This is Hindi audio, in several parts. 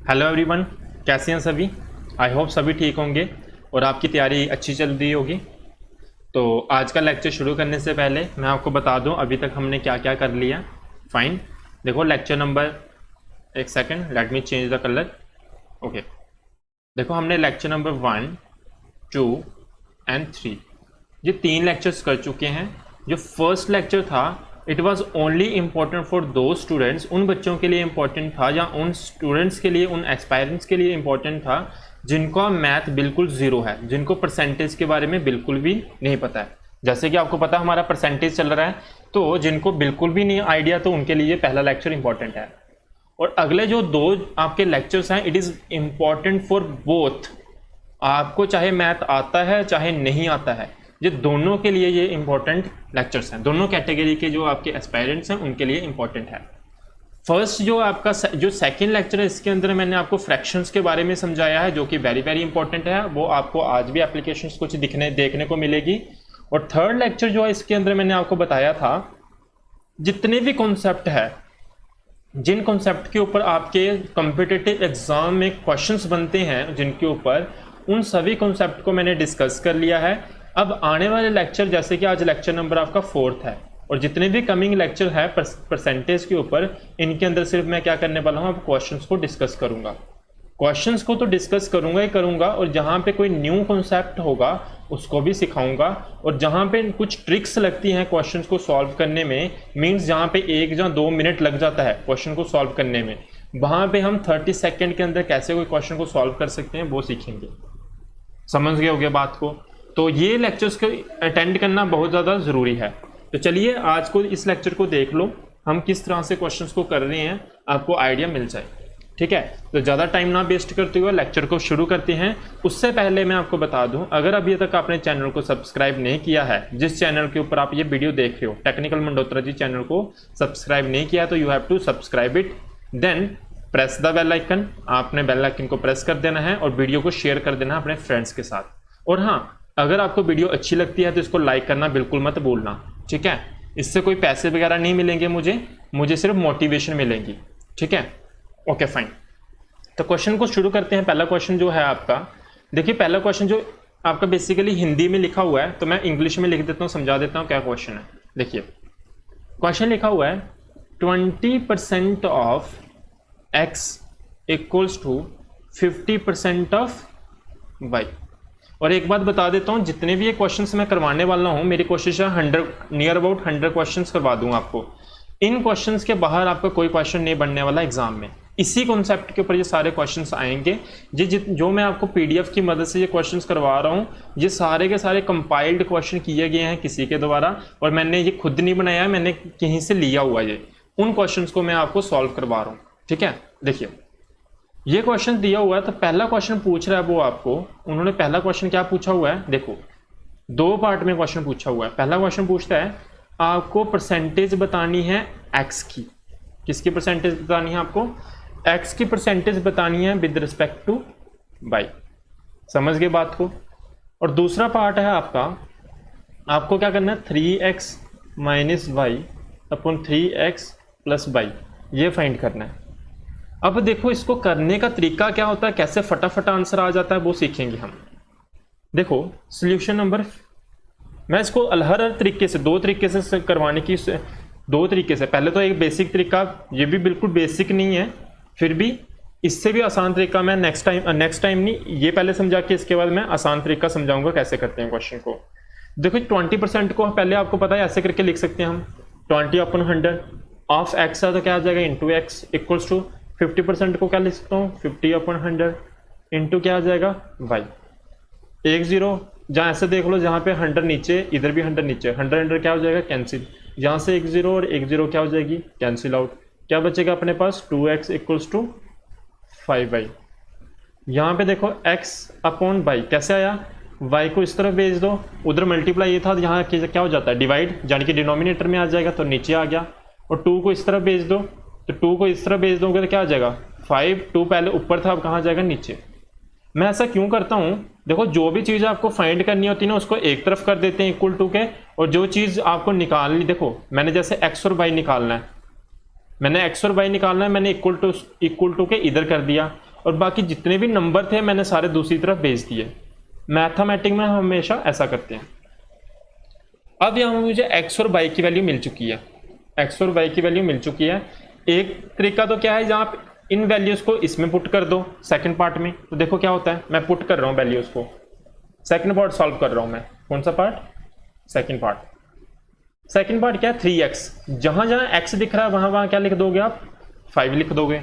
हेलो एवरीवन, कैसे हैं सभी। आई होप सभी ठीक होंगे और आपकी तैयारी अच्छी चल रही होगी। तो आज का लेक्चर शुरू करने से पहले मैं आपको बता दूं अभी तक हमने क्या क्या कर लिया। फाइन, देखो लेक्चर नंबर, एक second, let me change the colour. Okay, देखो हमने लेक्चर नंबर 1, 2 एंड 3 ये 3 लेक्चर्स कर चुके हैं। जो फर्स्ट लेक्चर था it was only important for दो स्टूडेंट्स, उन बच्चों के लिए इम्पॉर्टेंट था या उन स्टूडेंट्स के लिए, उन एस्पायरेंट्स के लिए इम्पॉर्टेंट था जिनका मैथ बिल्कुल ज़ीरो है, जिनको परसेंटेज के बारे में बिल्कुल भी नहीं पता है। जैसे कि आपको पता है हमारा परसेंटेज चल रहा है, तो जिनको बिल्कुल भी नहीं आइडिया तो उनके लिए पहला लेक्चर इंपॉर्टेंट है। और अगले जो दो आपके लेक्चर्स हैं it is important for both, आपको चाहे मैथ आता है चाहे नहीं आता है, ये दोनों के लिए ये इंपॉर्टेंट लेक्चर्स हैं। दोनों कैटेगरी के जो आपके एस्पायरेंट्स हैं उनके लिए इंपॉर्टेंट है। फर्स्ट जो आपका जो सेकंड लेक्चर है इसके अंदर मैंने आपको फ्रैक्शंस के बारे में समझाया है जो कि वेरी वेरी इंपॉर्टेंट है, वो आपको आज भी एप्लीकेशंस कुछ देखने को मिलेगी। और थर्ड लेक्चर जो है इसके अंदर मैंने आपको बताया था जितने भी कॉन्सेप्ट है, जिन कॉन्सेप्ट के ऊपर आपके कॉम्पिटिटिव एग्जाम में क्वेश्चंस बनते हैं जिनके ऊपर, उन सभी कॉन्सेप्ट को मैंने डिस्कस कर लिया है। अब आने वाले लेक्चर, जैसे कि आज लेक्चर नंबर आपका 4 है और जितने भी कमिंग लेक्चर है परसेंटेज के ऊपर, इनके अंदर सिर्फ मैं क्या करने वाला हूँ, अब क्वेश्चंस को डिस्कस करूँगा। क्वेश्चंस को तो डिस्कस करूँगा ही करूँगा, और जहाँ पे कोई न्यू कॉन्सेप्ट होगा उसको भी सिखाऊंगा। और जहाँ पे कुछ ट्रिक्स लगती हैं क्वेश्चंस को सॉल्व करने में, मीन्स जहाँ पे 1 या 2 मिनट लग जाता है क्वेश्चन को सॉल्व करने में, वहाँ पे हम 30 सेकेंड के अंदर कैसे कोई क्वेश्चन को सॉल्व कर सकते हैं वो सीखेंगे। समझ गए होगे बात को। तो ये लेक्चर्स को अटेंड करना बहुत ज़्यादा ज़रूरी है। तो चलिए आज को इस लेक्चर को देख लो, हम किस तरह से क्वेश्चंस को कर रहे हैं, आपको आइडिया मिल जाए। ठीक है, तो ज़्यादा टाइम ना वेस्ट करते हुए लेक्चर को शुरू करते हैं। उससे पहले मैं आपको बता दूं, अगर अभी तक आपने चैनल को सब्सक्राइब नहीं किया है, जिस चैनल के ऊपर आप ये वीडियो देख रहे हो, टेक्निकल मंडोत्रा जी चैनल को सब्सक्राइब नहीं किया तो you have to subscribe it, then press the bell icon. आपने बेल आइकन को प्रेस कर देना है और वीडियो को शेयर कर देना अपने फ्रेंड्स के साथ। और हाँ, अगर आपको वीडियो अच्छी लगती है तो इसको लाइक करना बिल्कुल मत भूलना। ठीक है, इससे कोई पैसे वगैरह नहीं मिलेंगे मुझे सिर्फ मोटिवेशन मिलेंगी। ठीक है, ओके फाइन। तो क्वेश्चन को शुरू करते हैं। पहला क्वेश्चन जो है आपका, देखिए पहला क्वेश्चन जो आपका बेसिकली हिंदी में लिखा हुआ है, तो मैं इंग्लिश में लिख देता हूँ, समझा देता हूँ क्या क्वेश्चन है। देखिए क्वेश्चन लिखा हुआ है 20% of x equals to 50% of y। और एक बात बता देता हूँ, जितने भी ये क्वेश्चंस मैं करवाने वाला हूँ, मेरी कोशिश है 100 नियर अबाउट 100 क्वेश्चंस करवा दूँ आपको। इन क्वेश्चंस के बाहर आपका कोई क्वेश्चन नहीं बनने वाला एग्जाम में। इसी कॉन्सेप्ट के ऊपर ये सारे क्वेश्चंस आएंगे। जो मैं आपको पीडीएफ की मदद से ये क्वेश्चंस करवा रहा हूँ, ये सारे के सारे कंपाइल्ड क्वेश्चन किए गए हैं किसी के द्वारा, और मैंने ये खुद नहीं बनाया है, मैंने कहीं से लिया हुआ है। उन क्वेश्चंस को मैं आपको सॉल्व करवा रहा हूँ। ठीक है, देखिए ये क्वेश्चन दिया हुआ है, तो पहला क्वेश्चन पूछ रहा है वो आपको, उन्होंने पहला क्वेश्चन क्या पूछा हुआ है, देखो 2 पार्ट में क्वेश्चन पूछा हुआ है। पहला क्वेश्चन पूछता है आपको परसेंटेज बतानी है एक्स की। किसकी परसेंटेज बतानी है आपको? एक्स की परसेंटेज बतानी है विद रिस्पेक्ट टू वाई। समझ गए बात को। और दूसरा पार्ट है आपका, आपको क्या करना है, 3x minus y upon 3x plus y, ये फाइंड करना है। अब देखो इसको करने का तरीका क्या होता है, कैसे फटाफट आंसर आ जाता है वो सीखेंगे हम। देखो सॉल्यूशन नंबर, मैं इसको हर तरीके से 2 तरीके से करवाने की 2 तरीके से। पहले तो एक बेसिक तरीका, ये भी बिल्कुल बेसिक नहीं है, फिर भी इससे भी आसान तरीका मैं नेक्स्ट टाइम नहीं, ये पहले समझा के इसके बाद मैं आसान तरीका समझाऊंगा कैसे करते हैं क्वेश्चन को। देखो 20% को पहले आपको पता है ऐसे करके लिख सकते हैं हम, 20/100 ऑफ एक्स है तो क्या आ जाएगा, इंटू एक्स इक्वल्स टू 50% को क्या लिख सकता हूँ, 50/100 इंटू क्या आ जाएगा, वाई। 1 0 जहाँ ऐसे देख लो, जहाँ पे 100 नीचे, इधर भी 100 नीचे, 100 क्या हो जाएगा, कैंसिल। जहाँ से 1 0 और 1 0 क्या हो जाएगी, कैंसिल आउट। क्या बचेगा अपने पास, 2x इक्वल्स टू 5y। यहाँ पे देखो x अपॉन y कैसे आया, y को इस तरफ भेज दो, उधर मल्टीप्लाई ये था, यहाँ क्या हो जाता है, डिवाइड, यानी कि डिनोमिनेटर में आ जाएगा तो नीचे आ गया। और 2 को इस तरफ भेज दो, तो 2 को इस तरफ भेज दोगे तो क्या आ जाएगा 5, 2 पहले ऊपर था, अब कहाँ जाएगा, नीचे। मैं ऐसा क्यों करता हूँ, देखो जो भी चीज़ आपको फाइंड करनी होती है ना, उसको एक तरफ कर देते हैं इक्वल टू के, और जो चीज़ आपको निकालनी, देखो मैंने जैसे x और y निकालना है, मैंने x और y निकालना है, मैंने इक्वल टू के इधर कर दिया। और बाकी जितने भी नंबर थे मैंने सारे दूसरी तरफ भेज दिए। मैथमेटिक्स में हम हमेशा ऐसा करते हैं। अब यहाँ मुझे x और y की वैल्यू मिल चुकी है, x और y की वैल्यू मिल चुकी है। एक तरीका तो क्या है, जहाँ आप इन वैल्यूज़ को इसमें पुट कर दो सेकंड पार्ट में, तो देखो क्या होता है। मैं पुट कर रहा हूँ वैल्यूज़ को, सेकंड पार्ट सॉल्व कर रहा हूँ मैं। कौन सा part? Second part. Second part क्या है? 3x। जहाँ जहाँ x दिख रहा है वहाँ वहाँ क्या लिख दोगे आप? 5 लिख दोगे।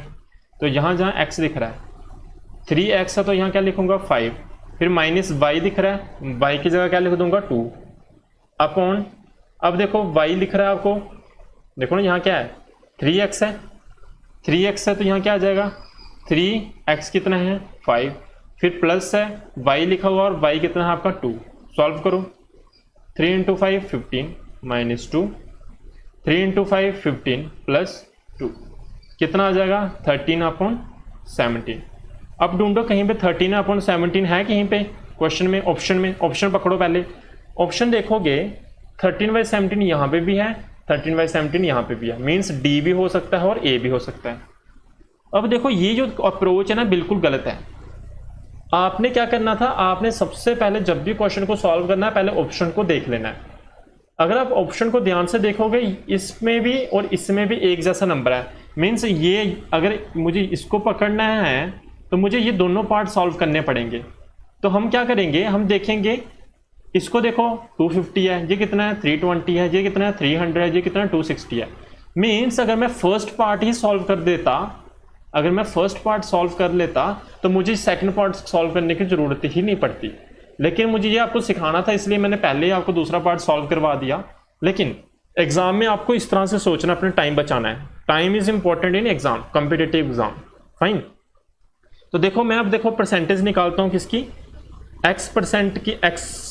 तो यहाँ जहाँ x दिख रहा है 3x है, तो यहाँ क्या लिखूंगा? 5। फिर माइनस y दिख रहा है, y की जगह क्या लिख दूंगा? 2 अपॉन, अब देखो y लिख रहा है आपको, देखो ना यहाँ क्या है? 3x है, 3x है तो यहाँ क्या आ जाएगा? 3x कितना है? 5। फिर प्लस है, y लिखा हुआ और y कितना है आपका? 2। सॉल्व करो। 3 इंटू 5 15 माइनस 2, 3 इंटू 5 15 प्लस 2 कितना आ जाएगा? 13 अपॉन 17। अब ढूंढो कहीं पे 13 अपॉन 17 है कहीं पे क्वेश्चन में, ऑप्शन में। ऑप्शन पकड़ो पहले, ऑप्शन देखोगे 13/17 यहाँ पे भी है, 13/17 यहाँ पे भी है, मीन्स डी भी हो सकता है और ए भी हो सकता है। अब देखो ये जो अप्रोच है ना बिल्कुल गलत है। आपने क्या करना था, आपने सबसे पहले जब भी क्वेश्चन को सॉल्व करना है पहले ऑप्शन को देख लेना है। अगर आप ऑप्शन को ध्यान से देखोगे इसमें भी और इसमें भी एक जैसा नंबर है, मीन्स ये अगर मुझे इसको पकड़ना है तो मुझे ये दोनों पार्ट सॉल्व करने पड़ेंगे। तो हम क्या करेंगे, हम देखेंगे इसको, देखो 250 है, ये कितना है? 320 है, ये कितना है? 300 है, ये कितना है? 260 है। मीन्स अगर मैं फर्स्ट पार्ट ही सॉल्व कर देता, अगर मैं फर्स्ट पार्ट सॉल्व कर लेता तो मुझे सेकंड पार्ट सॉल्व करने की जरूरत ही नहीं पड़ती। लेकिन मुझे ये आपको सिखाना था इसलिए मैंने पहले ही आपको दूसरा पार्ट सॉल्व करवा दिया। लेकिन एग्जाम में आपको इस तरह से सोचना, अपने टाइम बचाना है। Time is important in exam, competitive exam. Fine. तो देखो मैं अब देखो परसेंटेज निकालता हूँ किसकी? x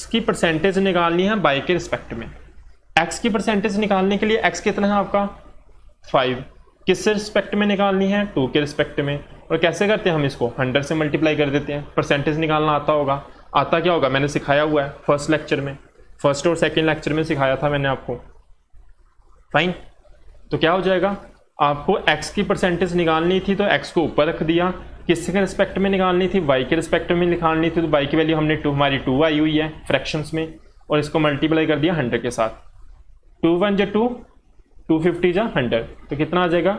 की परसेंटेज निकालनी है y के रिस्पेक्ट में। x की परसेंटेज निकालने के लिए x कितना है आपका? 5। किस रिस्पेक्ट में निकालनी है? 2 के रिस्पेक्ट में। और कैसे करते हैं हम इसको? 100 से मल्टीप्लाई कर देते हैं। परसेंटेज निकालना आता होगा, आता क्या होगा? मैंने सिखाया हुआ है फर्स्ट लेक्चर में, फर्स्ट और सेकंड लेक्चर में सिखाया था मैंने आपको। फाइन। तो क्या हो जाएगा, आपको x की परसेंटेज निकालनी थी तो x को ऊपर रख दिया, किसके रिस्पेक्ट में निकालनी थी? y के रिस्पेक्ट में निकालनी थी, तो y की वैल्यू हमने 2, हमारी 2 आई हुई है फ्रैक्शंस में, और इसको मल्टीप्लाई कर दिया 100 के साथ। 2 1 जा 2, 250 जा 100, तो कितना आ जाएगा?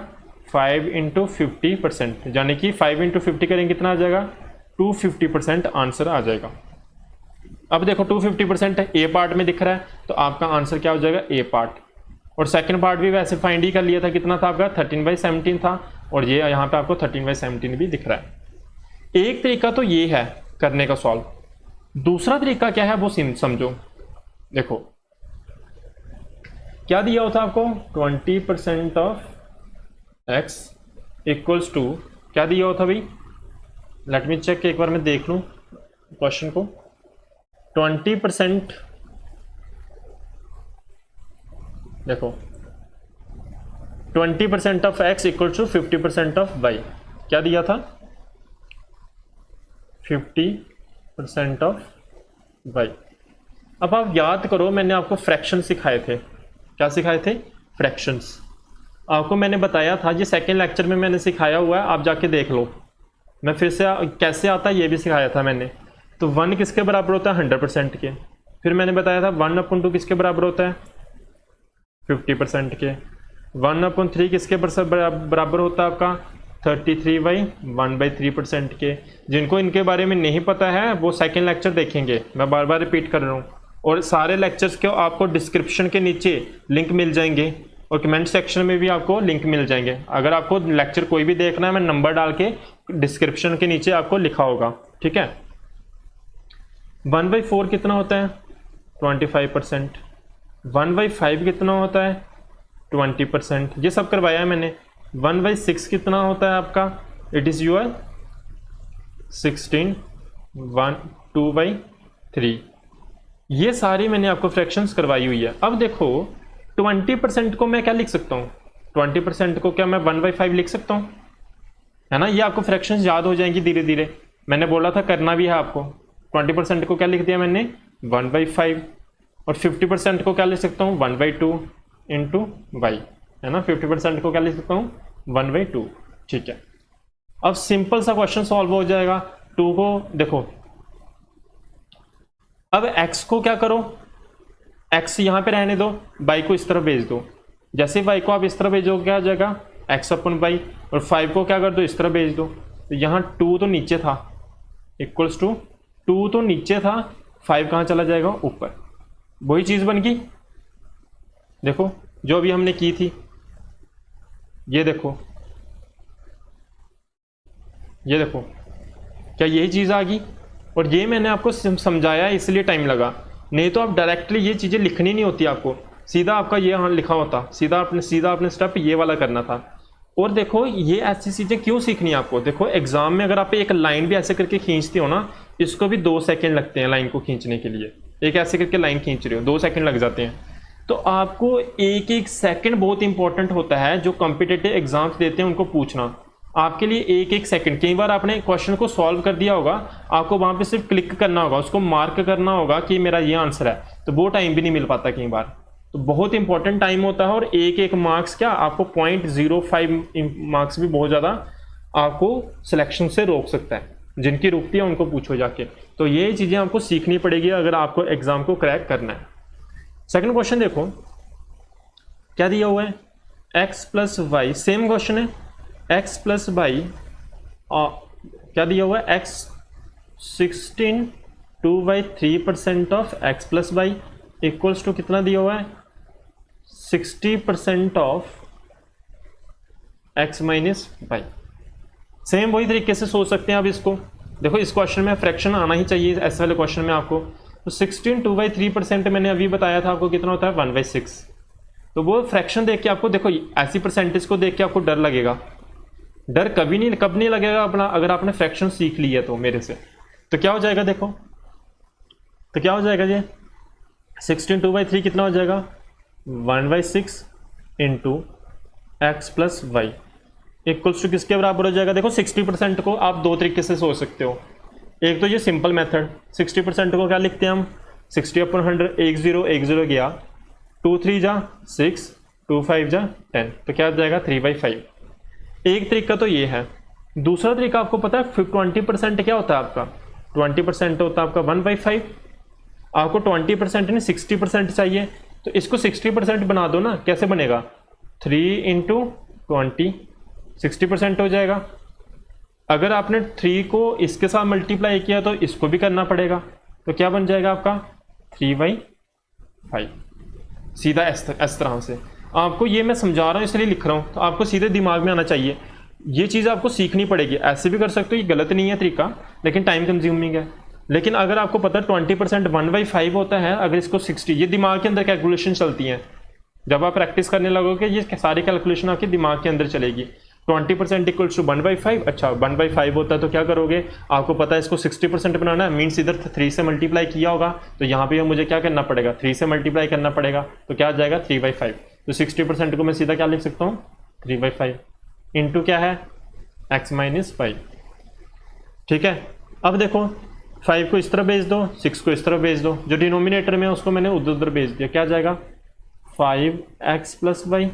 5 इंटू 50%, यानी कि 5 इंटू 50 करेंगे कितना आ जाएगा? 250% आंसर आ जाएगा। अब देखो 250% है, ए पार्ट में दिख रहा है, तो आपका आंसर क्या हो जाएगा? ए पार्ट। और सेकंड पार्ट भी वैसे फाइंड ही कर लिया था, कितना था आपका? 13/17 था, और ये यहाँ पे आपको 13/17 भी दिख रहा है। एक तरीका तो ये है करने का सॉल्व। दूसरा तरीका क्या है वो समझो। देखो क्या दिया होता आपको? 20% ऑफ x इक्वल्स टू, क्या दिया होता भाई? लेट मी चेक, एक बार मैं देख लूं क्वेश्चन को। 20%, देखो 20% of x equal to 50% of y, क्या दिया था? 50% ऑफ y। अब आप याद करो, मैंने आपको फ्रैक्शन सिखाए थे। क्या सिखाए थे? फ्रैक्शंस। आपको मैंने बताया था, ये सेकेंड लेक्चर में मैंने सिखाया हुआ है, आप जाके देख लो। मैं फिर से कैसे आता है ये भी सिखाया था मैंने। तो 1 किसके बराबर होता है? 100% के। फिर मैंने बताया था 1/2 किसके बराबर होता है? 50% के। 1/3 किसके बराबर होता है आपका? 33/1/3% के। जिनको इनके बारे में नहीं पता है वो सेकेंड लेक्चर देखेंगे, मैं बार बार रिपीट कर रहा हूँ। और सारे लेक्चर्स के आपको डिस्क्रिप्शन के नीचे लिंक मिल जाएंगे, और कमेंट सेक्शन में भी आपको लिंक मिल जाएंगे। अगर आपको लेक्चर कोई भी देखना है, मैं नंबर डाल के डिस्क्रिप्शन के नीचे आपको लिखा होगा, ठीक है। 1/4 कितना होता है? 25%। 1/5 कितना होता है? 20%। ये सब करवाया है मैंने। 1/6 कितना होता है आपका? It is your 16। 2/3। ये सारी मैंने आपको फ्रैक्शंस करवाई हुई है। अब देखो 20% को मैं क्या लिख सकता हूँ? 20% को क्या मैं 1/5 लिख सकता हूँ? है ना, ये आपको फ्रैक्शंस याद हो जाएंगी धीरे धीरे। मैंने बोला था करना भी है आपको। 20% को क्या लिख दिया मैंने? 1/5। और 50% को क्या लिख सकता हूँ? 1/2 इंटू y, है ना। 50% को क्या लिख सकता हूँ? 1/2, ठीक है। अब सिंपल सा क्वेश्चन सॉल्व हो जाएगा। 2 को देखो, अब x को क्या करो, x यहां पे रहने दो, y को इस तरफ भेज दो। जैसे y को आप इस तरफ भेजोगे क्या हो जाएगा, x अपन y, और 5 को क्या कर दो, इस तरफ भेज दो। तो यहाँ 2 तो नीचे था, इक्वल्स टू 2 तो नीचे था, 5 कहाँ चला जाएगा, ऊपर। वही चीज़ बन गई, देखो जो अभी हमने की थी, ये देखो, ये देखो, क्या यही चीज़ आ गई। और ये मैंने आपको समझाया इसलिए टाइम लगा, नहीं तो आप डायरेक्टली ये चीज़ें लिखनी नहीं होती आपको, सीधा आपका ये यहाँ लिखा होता, सीधा अपने स्टेप ये वाला करना था। और देखो ये ऐसी चीज़ें क्यों सीखनी है आपको, देखो एग्जाम में अगर आप एक लाइन भी ऐसे करके खींचते हो ना, इसको भी 2 सेकंड लगते हैं लाइन को खींचने के लिए। एक ऐसे करके लाइन खींच रहे हो, 2 सेकंड लग जाते हैं। तो आपको एक एक सेकंड बहुत इंपॉर्टेंट होता है, जो कॉम्पिटिटिव एग्जाम्स देते हैं उनको पूछना। आपके लिए एक एक सेकंड, कई बार आपने क्वेश्चन को सॉल्व कर दिया होगा, आपको वहां पे सिर्फ क्लिक करना होगा, उसको मार्क करना होगा कि मेरा ये आंसर है, तो वो टाइम भी नहीं मिल पाता कई बार। तो बहुत इंपॉर्टेंट टाइम होता है, और एक एक मार्क्स क्या आपको 0.05 मार्क्स भी बहुत ज़्यादा आपको सिलेक्शन से रोक सकता है। जिनकी रुकती है उनको पूछो जाके। तो ये चीज़ें आपको सीखनी पड़ेगी अगर आपको एग्जाम को क्रैक करना है। सेकंड क्वेश्चन देखो क्या दिया हुआ है, x plus y, same question है, x प्लस वाई, क्या दिया हुआ है, x 16 2/3% of x plus y equals to कितना दिया हुआ है, 60% of x minus y. Same वही तरीके से सोच सकते हैं आप इसको। देखो इस क्वेश्चन में फ्रैक्शन आना ही चाहिए ऐसे वाले क्वेश्चन में आपको। तो 16 2/3% मैंने अभी बताया था आपको कितना होता है, 1/6। तो वो फ्रैक्शन देख के आपको, देखो ऐसी परसेंटेज को देख के आपको डर लगेगा। डर कब नहीं लगेगा अपना, अगर आपने फ्रैक्शन सीख लिया तो मेरे से। तो क्या हो जाएगा, देखो तो क्या हो जाएगा, ये 16 2/3 कितना हो जाएगा, 1/6 into x plus y equals to किसके बराबर हो जाएगा। देखो 60% को आप 2 तरीके से सोच सकते हो। एक तो ये सिंपल मेथड, 60% को क्या लिखते हैं हम, 60/100, 1 0 1 0 गया, 2 3 जा 6, 2 5 जा 10, तो क्या हो जाएगा 3/5। एक तरीका तो ये है। दूसरा तरीका आपको पता है 20% क्या होता है आपका, 20% होता है आपका 1/5। आपको 20% नहीं 60% चाहिए, तो इसको 60% बना दो ना, कैसे बनेगा, 3 इंटू 20 60% हो जाएगा। अगर आपने 3 को इसके साथ मल्टीप्लाई किया तो इसको भी करना पड़ेगा, तो क्या बन जाएगा आपका 3/5। सीधा इस तरह से आपको, ये मैं समझा रहा हूँ इसलिए लिख रहा हूँ, तो आपको सीधे दिमाग में आना चाहिए। ये चीज़ आपको सीखनी पड़ेगी। ऐसे भी कर सकते हो, ये गलत नहीं है तरीका, लेकिन टाइम कंज्यूमिंग है। लेकिन अगर आपको पता है 20% 1/5 होता है, अगर इसको 60, ये दिमाग के अंदर कैलकुलेशन चलती हैं। जब आप प्रैक्टिस करने लगोगे ये सारी कैलकुलेशन आपके दिमाग के अंदर चलेगी। 20% इक्वल्स टू 1/5, अच्छा 1/5 होता है तो क्या करोगे, आपको पता है इसको 60% बनाना है, मीन्स इधर 3 से मल्टीप्लाई किया होगा, तो यहाँ पे मुझे क्या करना पड़ेगा, 3 से मल्टीप्लाई करना पड़ेगा, तो क्या आ जाएगा 3/5। तो 60% को मैं सीधा क्या लिख सकता हूँ, 3/5 इंटू क्या है, x माइनस वाई। ठीक है, अब देखो 5 को इस तरह भेज दो, 6 को इस तरह भेज दो, जो डिनोमिनेटर में उसको मैंने उधर उधर भेज दिया, क्या आ जाएगा 5x plus y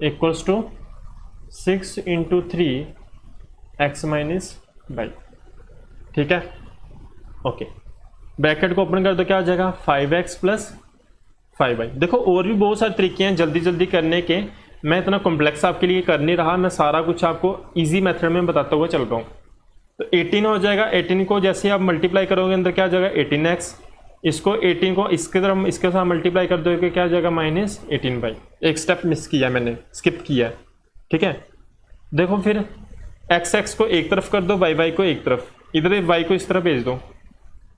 equals to 6 into 3 x minus y. ठीक है, ओके, ब्रैकेट को ओपन कर दो, क्या आ जाएगा 5x प्लस 5y। देखो और भी बहुत सारे तरीके हैं जल्दी जल्दी करने के, मैं इतना कॉम्प्लेक्स आपके लिए कर नहीं रहा, मैं सारा कुछ आपको इजी मेथड में बताता हुआ चल रहा हूँ। तो 18 हो जाएगा, 18 को जैसे आप मल्टीप्लाई करोगे अंदर क्या आ जाएगा 18x, इसको 18 को इसके तरफ इसके साथ मल्टीप्लाई कर दोगे, क्या आ जाएगा माइनस 18/। एक स्टेप मिस किया मैंने, स्किप किया है। ठीक है, देखो फिर x को एक तरफ कर दो, y को एक तरफ, इधर y को इस तरफ भेज दो,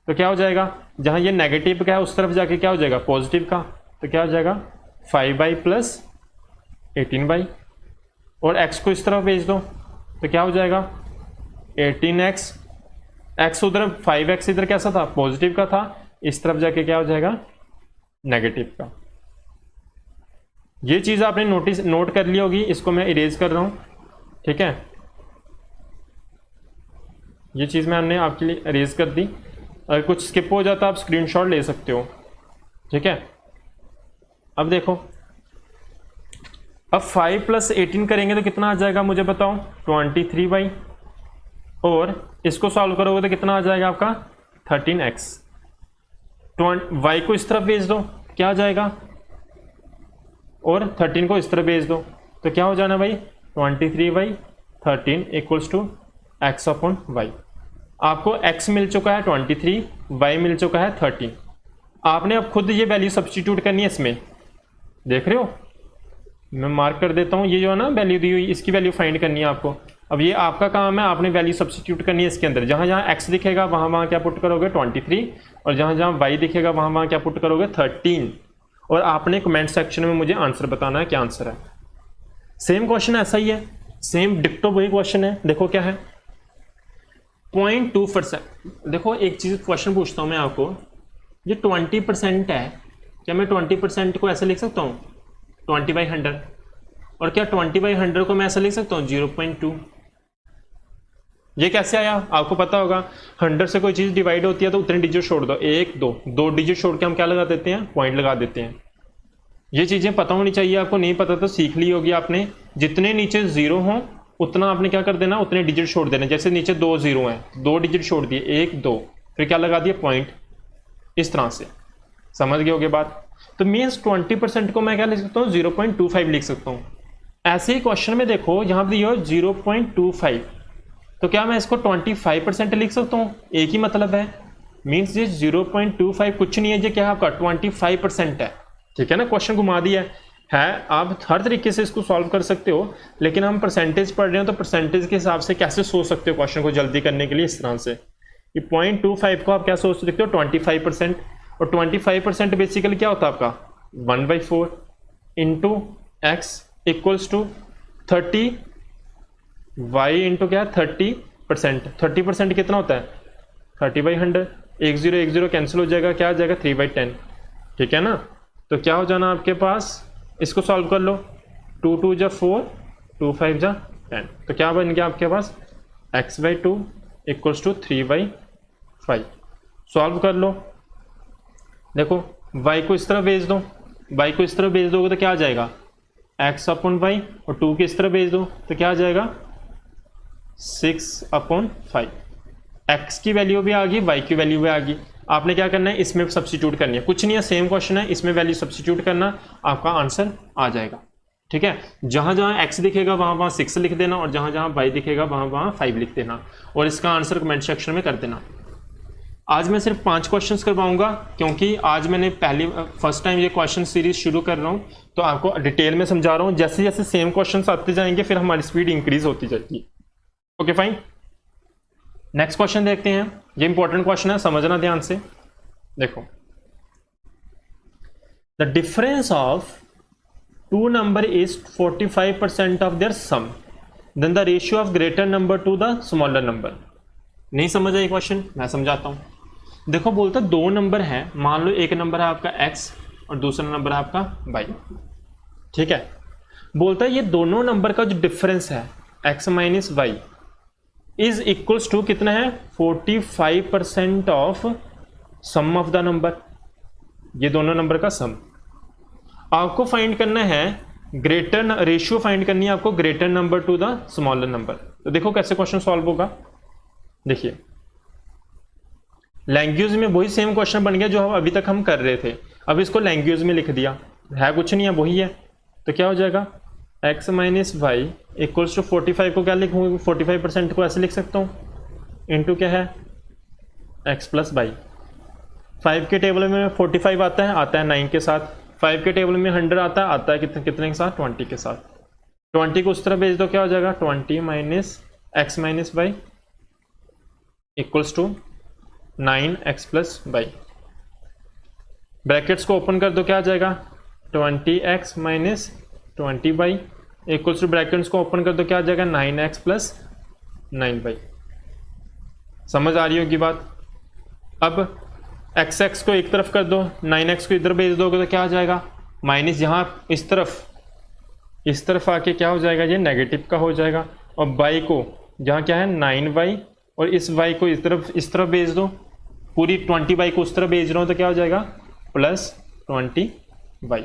तो क्या हो जाएगा, जहाँ ये नेगेटिव का है उस तरफ जाके क्या हो जाएगा पॉजिटिव का, तो क्या हो जाएगा 5y प्लस 18y। और x को इस तरफ भेज दो, तो क्या हो जाएगा 18x, x उधर 5x इधर कैसा था पॉजिटिव का था, इस तरफ जाके क्या हो जाएगा नेगेटिव का। ये चीज़ आपने नोट कर ली होगी, इसको मैं इरेज कर रहा हूँ। ठीक है, ये चीज़ मैंने आपके लिए इरेज कर दी, अगर कुछ स्किप हो जाता आप स्क्रीनशॉट ले सकते हो। ठीक है, अब देखो, अब 5 + 18 करेंगे तो कितना आ जाएगा मुझे बताओ, 23y, और इसको सॉल्व करोगे तो कितना आ जाएगा आपका 13x। y को इस तरफ भेज दो, क्या आ जाएगा, और 13 को इस तरफ भेज दो तो क्या हो जाना भाई, 23y 13 = x/y। आपको x मिल चुका है 23, y मिल चुका है 13। आपने अब खुद ये वैल्यू सब्स्टिट्यूट करनी है इसमें, देख रहे हो मैं मार्क कर देता हूँ, ये जो है ना वैल्यू दी हुई, इसकी वैल्यू फाइंड करनी है आपको। अब ये आपका काम है, आपने वैल्यू सब्स्टिट्यूट करनी है इसके अंदर। जहाँ जहाँ x दिखेगा वहाँ वहाँ क्या पुट करोगे 23, और जहाँ जहाँ y दिखेगा वहाँ वहाँ क्या पुट करोगे 13। और आपने कमेंट सेक्शन में मुझे आंसर बताना है क्या आंसर है। सेम क्वेश्चन ऐसा ही है, सेम डिक्टो वही क्वेश्चन है। देखो क्या है, 0.2%। देखो एक चीज़ क्वेश्चन पूछता हूँ मैं आपको, ये 20% है, क्या मैं 20% को ऐसे लिख सकता हूँ 20/100, और क्या 20/100 को मैं ऐसे लिख सकता हूँ 0.2। ये कैसे आया आपको पता होगा, 100 से कोई चीज़ डिवाइड होती है तो उतने डिजिट छोड़ दो, 1 2 डिजिट छोड़ के हम क्या लगा देते हैं, पॉइंट लगा देते हैं। ये चीज़ें पता होनी चाहिए आपको, नहीं पता तो सीख ली होगी आपने। जितने नीचे 0 हों उतना आपने क्या कर देना, उतने डिजिट छोड़ देना। जैसे नीचे 2 0 हैं, 2 डिजिट छोड़ दिए, 1 2, फिर क्या लगा दिया पॉइंट, इस तरह से। समझ गए होगे बात। तो मीन्स 20% को मैं क्या लिख सकता हूँ 0.25 लिख सकता हूँ। ऐसे ही क्वेश्चन में देखो यहाँ पर दिया 0.25, तो क्या मैं इसको 25% लिख सकता हूँ, एक ही मतलब है। मीन्स ये 0.25 कुछ नहीं है, ये क्या है आपका 25% है। ठीक है ना, क्वेश्चन घुमा दिया है। आप हर तरीके से इसको सॉल्व कर सकते हो, लेकिन हम परसेंटेज पढ़ रहे हैं तो परसेंटेज के हिसाब से कैसे सोच सकते हो क्वेश्चन को जल्दी करने के लिए, इस तरह से। ये 0.25 को आप क्या सोच सकते हो 25%, और 25% बेसिकली क्या होता है आपका 1/4 इंटू x = 30, y इंटू क्या 30%। 30% कितना होता है 30/100, 1 0 1 0 कैंसिल हो जाएगा, क्या आ जाएगा 3/10। ठीक है ना, तो क्या हो जाना आपके पास, इसको सॉल्व कर लो, 2 2 जा 4, 2 5 जा 10, तो क्या बन गया आपके पास x/2 = 3/5। सॉल्व कर लो, देखो y को इस तरह भेज दो, y को इस तरह भेज दोगे तो क्या आ जाएगा x/y, और 2 के इस तरह भेज दो तो क्या आ जाएगा 6/5। x की वैल्यू भी आ गई, y की वैल्यू भी आ गई। आपने क्या करना है, इसमें सब्स्टिट्यूट करनी है, कुछ नहीं है, सेम क्वेश्चन है, इसमें वैल्यू सब्स्टिट्यूट करना, आपका आंसर आ जाएगा। ठीक है, जहां जहां x दिखेगा वहां वहां 6 लिख देना, और जहां जहां y दिखेगा वहां वहां 5 लिख देना, और इसका आंसर कमेंट सेक्शन में कर देना। आज मैं सिर्फ 5 क्वेश्चंस करवाऊंगा, क्योंकि आज मैंने फर्स्ट टाइम ये क्वेश्चन सीरीज शुरू कर रहा हूं, तो आपको डिटेल में समझा रहा हूं। जैसे जैसे सेम क्वेश्चंस आते जाएंगे फिर हमारी स्पीड इंक्रीज होती जाएगी। ओके फाइन, नेक्स्ट क्वेश्चन देखते हैं। ये इंपॉर्टेंट क्वेश्चन है, समझना ध्यान से। देखो, the difference of two number is 45% of their sum, then the ratio of greater number to the smaller number. नहीं समझ आई क्वेश्चन, मैं समझाता हूं। देखो, बोलता 2 नंबर है, मान लो एक नंबर है आपका x और दूसरा नंबर है आपका y। ठीक है, बोलता है ये दोनों नंबर का जो डिफरेंस है x minus y is equals to कितना है 45% of sum of the number. ये दोनों नंबर का सम आपको फाइंड करना है, ग्रेटर रेशियो फाइंड करनी है आपको greater number to the smaller number. तो देखो कैसे क्वेश्चन सॉल्व होगा। देखिए, लैंग्वेज में वही सेम क्वेश्चन बन गया जो अभी तक हम कर रहे थे, अब इसको लैंग्वेज में लिख दिया, है कुछ नहीं है वही है। तो क्या हो जाएगा x minus y equals to 45 को क्या लिखूँ, 45% को ऐसे लिख सकता हूँ, इंटू क्या है x प्लस वाई। 5 के टेबल में 45 आता है 9 के साथ, 5 के टेबल में 100 आता है कितने के साथ 20 के साथ। 20 को उस तरह भेज दो, क्या हो जाएगा 20 minus x minus y equals to 9x plus y. Brackets को ओपन कर दो, क्या आ जाएगा 20x minus 20y equals to brackets को ओपन कर दो, क्या आ जाएगा 9x प्लस 9y। समझ आ रही होगी बात। अब x को एक तरफ कर दो, 9x को इधर भेज दोगे तो क्या आ जाएगा माइनस, यहाँ इस तरफ आके क्या हो जाएगा ये नेगेटिव का हो जाएगा, और y को जहाँ क्या है 9y और इस y को इस तरफ भेज दो, पूरी 20y को उस तरफ भेज रहा हूँ तो क्या हो जाएगा प्लस 20y।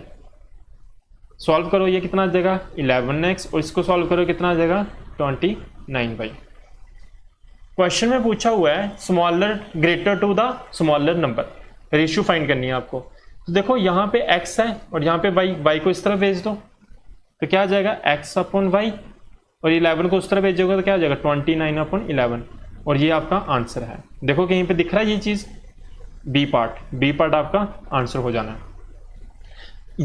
सॉल्व करो, ये कितना आ जाएगा 11x, और इसको सॉल्व करो कितना आ जाएगा 29y। क्वेश्चन में पूछा हुआ है smaller greater to the smaller number, ratio find करनी है आपको। तो देखो यहाँ पे x है और यहाँ पे y को इस तरफ भेज दो तो क्या आ जाएगा x अपॉन y, और 11 को उस तरफ भेजोगे तो क्या आ जाएगा 29 अपॉन 11, और ये आपका आंसर है। देखो कहीं पे दिख रहा है ये चीज़, बी पार्ट आपका आंसर हो जाना है।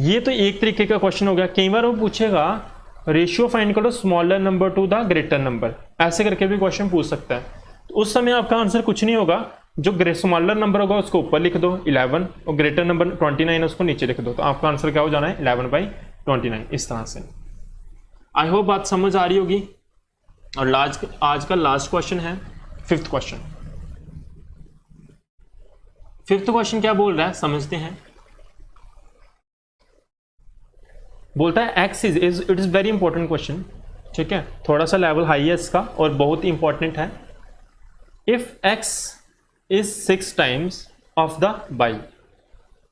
ये तो एक तरीके का क्वेश्चन हो गया। कई बार वो पूछेगा रेशियो फाइंड करो smaller number to the greater number, ऐसे करके भी क्वेश्चन पूछ सकता है। तो उस समय आपका आंसर कुछ नहीं होगा, जो स्मॉलर नंबर होगा उसको ऊपर लिख दो 11, और ग्रेटर नंबर 29 है उसको नीचे लिख दो, तो आपका आंसर क्या हो जाना है 11/29, इस तरह से। आई होप बात समझ आ रही होगी। और आज का लास्ट क्वेश्चन है फिफ्थ क्वेश्चन। फिफ्थ क्वेश्चन क्या बोल रहा है समझते हैं। बोलता है x it is very important question, ठीक है, थोड़ा सा लेवल हाई है इसका और बहुत ही इंपॉर्टेंट है। If x is 6 times of the y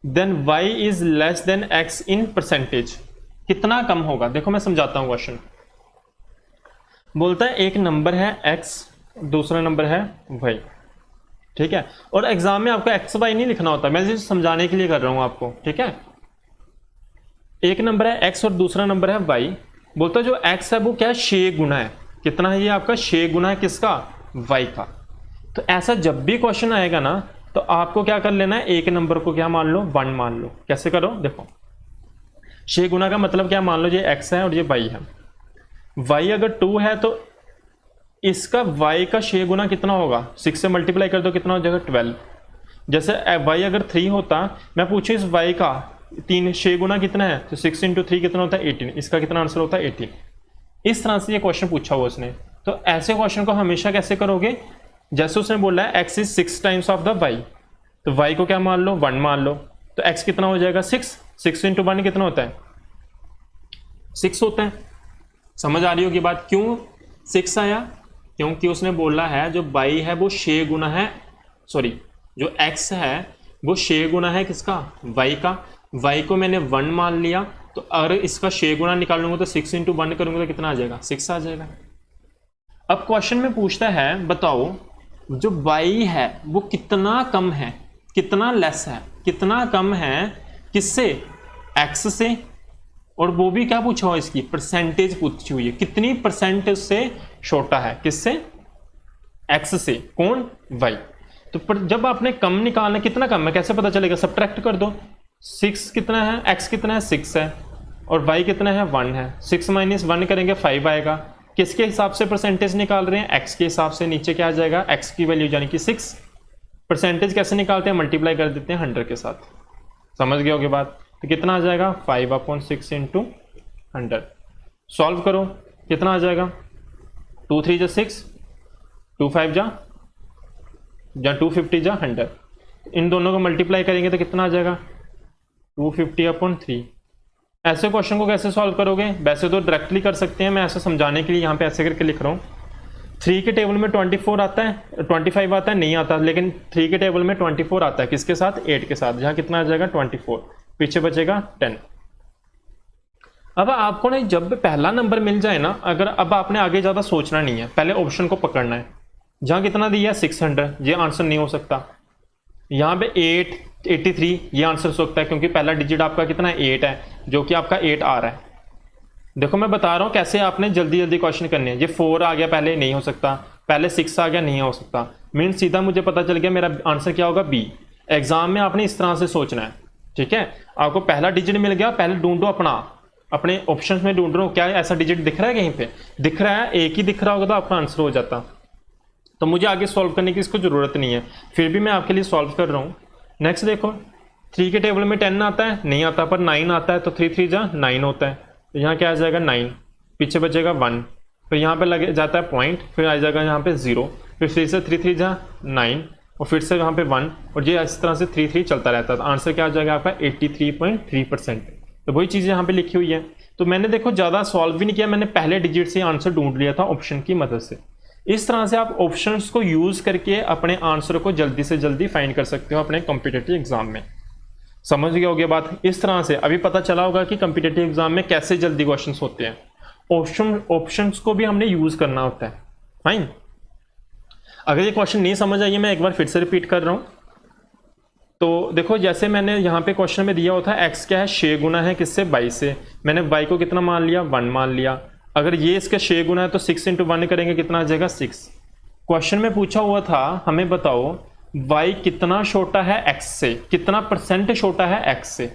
then y is less than x in percentage, कितना कम होगा। देखो मैं समझाता हूं क्वेश्चन। बोलता है एक नंबर है x, दूसरा नंबर है y, ठीक है, और एग्जाम में आपको x y नहीं लिखना होता, मैं सिर्फ समझाने के लिए कर रहा हूं आपको, ठीक है। एक नंबर है x और दूसरा नंबर है y। बोलता है जो x है वो क्या है 6 गुना है, कितना है ये आपका 6 गुना है किसका y का। तो ऐसा जब भी क्वेश्चन आएगा ना तो आपको क्या कर लेना है, एक नंबर को क्या मान लो 1 मान लो। कैसे करो, देखो 6 गुना का मतलब क्या, मान लो ये x है और ये y है। y अगर 2 है तो इसका y का 6 गुना कितना होगा, 6 से मल्टीप्लाई कर दो कितना हो जाएगा 12। जैसे y अगर 3 होता, मैं पूछूं इस y का 6 गुना कितना है, तो 6 × 3 कितना होता है 18, इसका कितना आंसर होता है 18। इस तरह से ये क्वेश्चन पूछा हुआ उसने। तो ऐसे क्वेश्चन को हमेशा कैसे करोगे, जैसे उसने बोला है x is 6 times of the y, तो y को क्या मान लो 1 मान लो, तो x कितना हो जाएगा 6 × 1 कितना होता है 6 होता है। समझ आ रही होगी बात, क्यों 6 आया, क्योंकि उसने बोला है जो y है वो 6 गुना है, सॉरी जो x है वो 6 गुना है किसका y का। y को मैंने 1 मान लिया, तो अगर इसका 6 गुना निकालूंगा तो 6 × 1 करूंगा तो कितना आ जाएगा 6 आ जाएगा। अब क्वेश्चन में पूछता है बताओ जो y है वो कितना कम है, कितना लेस है, कितना कम है किससे, x से, और वो भी क्या पूछा हुआ इसकी परसेंटेज पूछी हुई है, कितनी परसेंट उससे छोटा है, किससे x से, कौन y। तो पर जब आपने कम निकालना, कितना कम है कैसे पता चलेगा, सब्ट्रैक्ट कर दो। 6 कितना है, x कितना है 6 है, और y कितना है 1 है, 6 - 1 करेंगे 5 आएगा। किसके हिसाब से परसेंटेज निकाल रहे हैं, x के हिसाब से। नीचे क्या आ जाएगा x की वैल्यू यानी कि 6। परसेंटेज कैसे निकालते हैं, मल्टीप्लाई कर देते हैं 100 के साथ। समझ गए होगे बात। तो कितना आ जाएगा 5/6 × 100। सॉल्व करो कितना आ जाएगा, 2 3 जा 6, 2 5 जा 250 जा 100। इन दोनों को मल्टीप्लाई करेंगे तो कितना आ जाएगा 250/3। ऐसे क्वेश्चन को कैसे सॉल्व करोगे, वैसे तो डायरेक्टली कर सकते हैं, मैं ऐसे समझाने के लिए यहाँ पे ऐसे करके लिख रहा हूँ। 3 के टेबल में 24 आता है, 25 आता है, नहीं आता, लेकिन 3 के टेबल में 24 आता है, किसके साथ 8 के साथ, जहाँ कितना आ जाएगा 24, पीछे बचेगा 10। अब आपको ना जब पहला नंबर मिल जाए ना, अगर अब आपने आगे ज़्यादा सोचना नहीं है, पहले ऑप्शन को पकड़ना है। जहाँ कितना दिया 600, ये आंसर नहीं हो सकता। यहाँ पे 83 ये आंसर हो सकता है, क्योंकि पहला डिजिट आपका कितना है 8 है, जो कि आपका 8 आ रहा है। देखो मैं बता रहा हूँ कैसे आपने जल्दी जल्दी क्वेश्चन करने हैं। ये 4 आ गया पहले, नहीं हो सकता, पहले 6 आ गया, नहीं हो सकता, मीन्स सीधा मुझे पता चल गया मेरा आंसर क्या होगा बी। एग्जाम में आपने इस तरह से सोचना है, ठीक है। आपको पहला डिजिट मिल गया, पहले ढूंढो अपने ऑप्शन में ढूंढ रहा हूँ क्या ऐसा डिजिट दिख रहा है, कहीं पे दिख रहा है, एक ही दिख रहा होगा तो आपका आंसर हो जाता। तो मुझे आगे सॉल्व करने की इसको ज़रूरत नहीं है, फिर भी मैं आपके लिए सॉल्व कर रहा हूँ। नेक्स्ट देखो 3 के टेबल में 10 आता है, नहीं आता, पर 9 आता है, तो 3 3 जा 9 होता है, तो यहाँ क्या आ जाएगा 9, पीछे बचेगा 1, फिर यहाँ पे लगे जाता है पॉइंट, फिर आ जाएगा यहाँ पे 0, फिर से 3 3 जा 9, और फिर से यहाँ पे 1, और ये इस तरह से 3 3 चलता रहता है। तो आंसर क्या आ जाएगा आपका 83.3%। तो वही चीज़ यहाँ पे लिखी हुई है। तो मैंने देखो ज़्यादा सॉल्व भी नहीं किया, मैंने पहले डिजिट से आंसर ढूंढ लिया था ऑप्शन की मदद से। इस तरह से आप ऑप्शंस को यूज़ करके अपने आंसर को जल्दी से जल्दी फाइंड कर सकते हो अपने कॉम्पिटिटिव एग्जाम में। समझ गए होगे बात। इस तरह से अभी पता चला होगा कि कॉम्पिटिटिव एग्जाम में कैसे जल्दी क्वेश्चंस होते हैं। ऑप्शंस को भी हमने यूज करना होता है। फाइन। अगर ये क्वेश्चन नहीं समझ आइए, मैं एक बार फिर से रिपीट कर रहा हूं। तो देखो, जैसे मैंने यहाँ पे क्वेश्चन में दिया होता है x क्या है, 6 गुना है किससे, 22 से। मैंने y को कितना मान लिया, 1 मान लिया। अगर ये इसका 6 गुना है तो 6 इंटू 1 करेंगे, कितना आ जाएगा, 6। क्वेश्चन में पूछा हुआ था हमें बताओ y कितना छोटा है x से, कितना परसेंट छोटा है x से।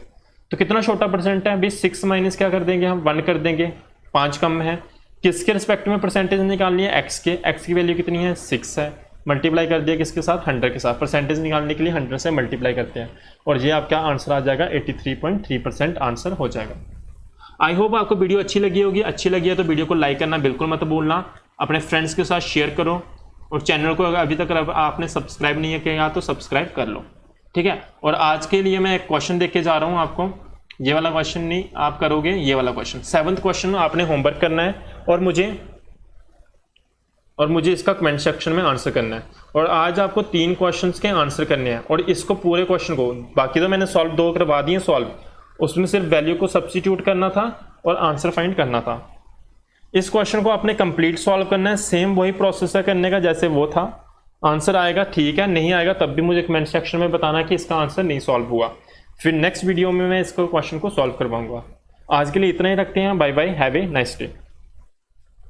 तो कितना छोटा परसेंट है अभी, 6 माइनस क्या कर देंगे हम, 1 कर देंगे, 5 कम है। किसके रिस्पेक्ट में परसेंटेज निकालनी है, x के। x की वैल्यू कितनी है, 6 है। मल्टीप्लाई कर दिया किसके साथ, 100 के साथ। परसेंटेज निकालने के लिए 100 से मल्टीप्लाई करते हैं और ये आपका आंसर आ जाएगा 83.3% आंसर हो जाएगा। आई होप आपको वीडियो अच्छी लगी होगी। अच्छी लगी है तो वीडियो को लाइक करना बिल्कुल मत भूलना, अपने फ्रेंड्स के साथ शेयर करो और चैनल को अगर अभी तक आपने सब्सक्राइब नहीं किया तो सब्सक्राइब कर लो, ठीक है। और आज के लिए मैं एक क्वेश्चन देख के जा रहा हूँ आपको। ये वाला क्वेश्चन नहीं, आप करोगे ये वाला क्वेश्चन। 7th क्वेश्चन आपने होमवर्क करना है और मुझे इसका कमेंट सेक्शन में आंसर करना है। और आज आपको 3 क्वेश्चंस के आंसर करने हैं और इसको पूरे क्वेश्चन को, बाकी तो मैंने सॉल्व 2 करवा दिए सॉल्व, उसमें सिर्फ वैल्यू को सब्स्टिट्यूट करना था और आंसर फाइंड करना था। इस क्वेश्चन को आपने कंप्लीट सॉल्व करना है, सेम वही प्रोसेस है करने का जैसे वो था। आंसर आएगा ठीक है, नहीं आएगा तब भी मुझे कमेंट सेक्शन में बताना कि इसका आंसर नहीं सॉल्व हुआ। फिर नेक्स्ट वीडियो में मैं इसको क्वेश्चन को सॉल्व करवाऊंगा। आज के लिए इतना ही रखते हैं, bye bye, have a nice day.